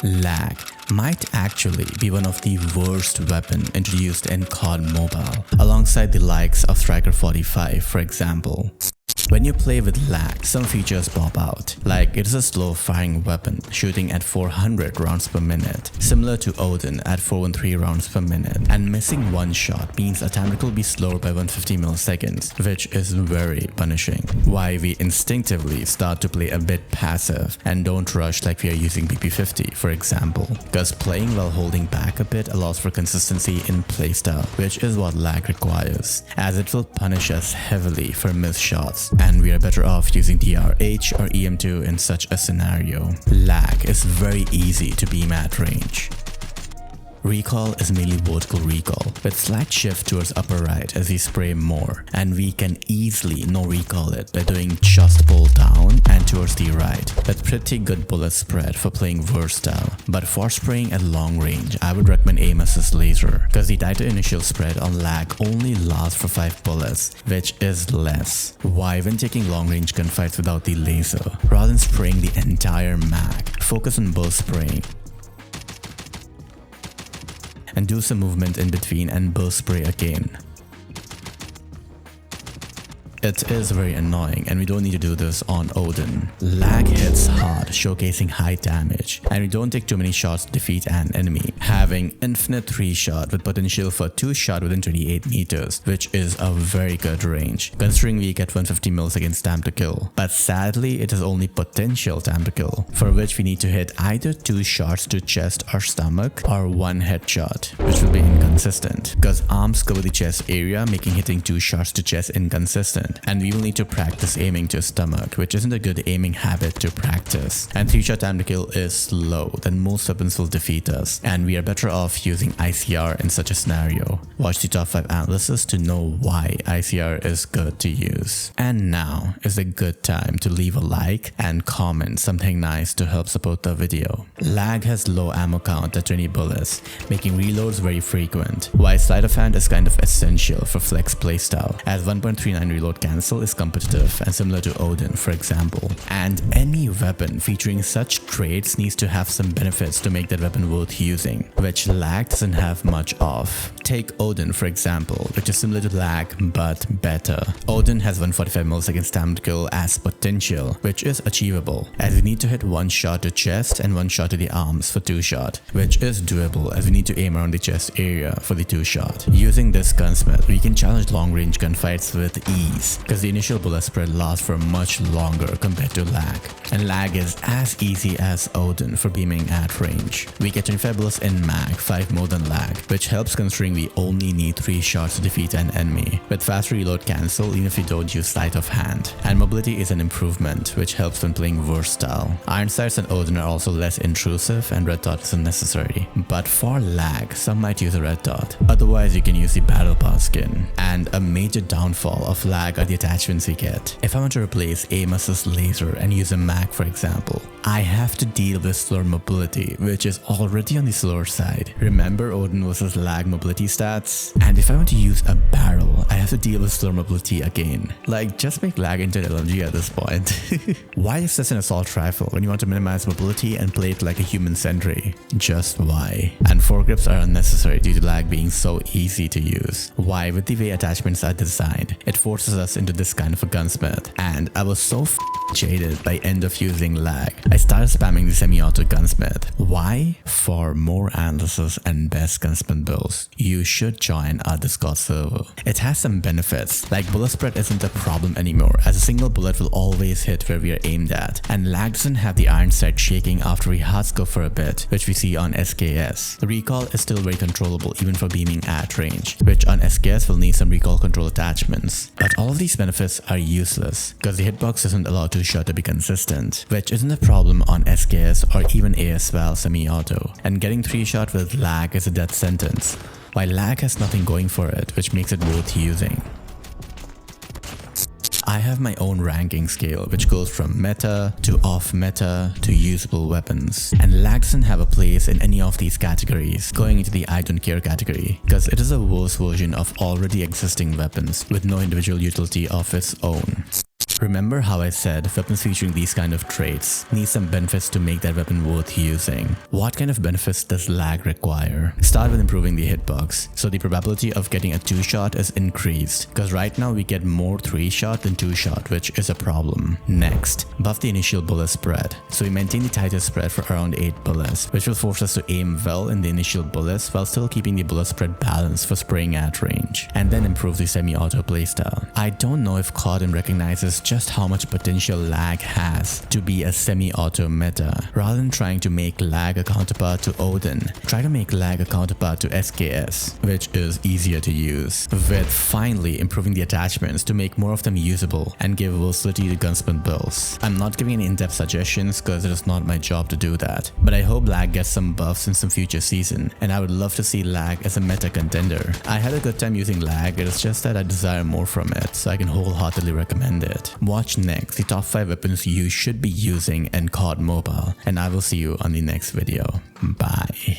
Lag might actually be one of the worst weapons introduced in COD Mobile, alongside the likes of Striker 45 for example. When you play with lag, some features pop out, like it is a slow firing weapon shooting at 400 rounds per minute, similar to Oden at 413 rounds per minute, and missing one shot means a time will be slower by 150 milliseconds, which is very punishing. Why we instinctively start to play a bit passive and don't rush like we are using BP50 for example, because playing while holding back a bit allows for consistency in playstyle, which is what lag requires, as it will punish us heavily for missed shots, and we are better off using DRH or EM2 in such a scenario. Lag is very easy to beam at range. Recall is mainly vertical recall, with slight shift towards upper right as we spray more, and we can easily no recall it by doing just pull down and towards the right, with pretty good bullet spread for playing versatile. But for spraying at long range, I would recommend aim assist laser, because the tighter initial spread on lag only lasts for 5 bullets, which is less. Why when taking long range gunfights without the laser, rather than spraying the entire mag, focus on burst spraying and do some movement in between and burst spray again. It is very annoying and we don't need to do this on Oden. Lag hits hard, showcasing high damage, and we don't take too many shots to defeat an enemy, having infinite 3 shot with potential for 2 shot within 28 meters, which is a very good range, considering we get 150 milliseconds time to kill. But sadly, it is only potential time to kill, for which we need to hit either 2 shots to chest or stomach or 1 headshot, which will be inconsistent, because arms cover the chest area, making hitting 2 shots to chest inconsistent. And we will need to practice aiming to stomach, which isn't a good aiming habit to practice. And 3 shot time to kill is slow, then most weapons will defeat us, and we are better off using ICR in such a scenario. Watch the top 5 analysis to know why ICR is good to use. And now is a good time to leave a like and comment something nice to help support the video. Lag has low ammo count at 20 bullets, making reloads very frequent, while sleight of hand is kind of essential for flex playstyle, as 1.39 reload cancel is competitive and similar to Oden for example, and any weapon featuring such traits needs to have some benefits to make that weapon worth using, which lag doesn't have much of. Take Oden for example, which is similar to lag but better. Oden has 145 milliseconds time to kill as potential, which is achievable, as we need to hit 1 shot to chest and 1 shot to the arms for 2 shot, which is doable as we need to aim around the chest area for the 2 shot. Using this Gunsmith, we can challenge long range gunfights with ease, because the initial bullet spread lasts for much longer compared to lag, and lag is as easy as Oden for beaming at range. We get 25 bullets in mag, 5 more than lag, which helps considering we only need 3 shots to defeat an enemy, with fast reload cancel even if you don't use sleight of hand, and mobility is an improvement which helps when playing versatile. Iron sights and Oden are also less intrusive and red dot isn't necessary, but for lag some might use a red dot, otherwise you can use the battle pass skin. And a major downfall of lag are the attachments we get. If I want to replace aim assist laser and use a mag for example, I have to deal with slower mobility, which is already on the slower side. Remember Oden versus lag mobility stats? And if I want to use a barrel, I have to deal with slower mobility again. Like, just make lag into an LMG at this point. Why is this an assault rifle when you want to minimize mobility and play it like a human sentry? Just why? And foregrips are unnecessary due to lag being so easy to use. Why, with the way attachments are designed, it forces us into this kind of a gunsmith, and I was so jaded by end of using lag, I started spamming the semi-auto gunsmith. Why? For more analysis and best gunsmith builds, you should join our Discord server. It has some benefits, like bullet spread isn't a problem anymore, as a single bullet will always hit where we are aimed at, and lag doesn't have the iron sight shaking after we hard scope for a bit, which we see on SKS. The recall is still very controllable even for beaming at range, which on SKS will need some recoil control attachments. But all of these benefits are useless, because the hitbox isn't allowed 2 shot to be consistent, which isn't a problem on SKS or even ASVAL semi-auto, and getting 3 shot with lag is a death sentence, while lag has nothing going for it, which makes it worth using. I have my own ranking scale which goes from meta to off meta to usable weapons, and lag doesn't have a place in any of these categories, going into the I don't care category, because it is a worse version of already existing weapons with no individual utility of its own. Remember how I said weapons featuring these kind of traits need some benefits to make that weapon worth using. What kind of benefits does lag require? Start with improving the hitbox, so the probability of getting a 2-shot is increased, because right now we get more 3-shot than 2-shot, which is a problem. Next, buff the initial bullet spread, so we maintain the tighter spread for around 8 bullets, which will force us to aim well in the initial bullets while still keeping the bullet spread balanced for spraying at range, and then improve the semi-auto playstyle. I don't know if CODM recognizes just how much potential lag has to be a semi-auto meta. Rather than trying to make lag a counterpart to Oden, try to make lag a counterpart to SKS, which is easier to use, with finally improving the attachments to make more of them usable and give versatility to Gunsmith builds. I'm not giving any in-depth suggestions because it is not my job to do that, but I hope lag gets some buffs in some future season, and I would love to see lag as a meta contender. I had a good time using lag, it is just that I desire more from it, so I can wholeheartedly recommend it. Watch next the top 5 weapons you should be using in COD Mobile, and I will see you on the next video. Bye.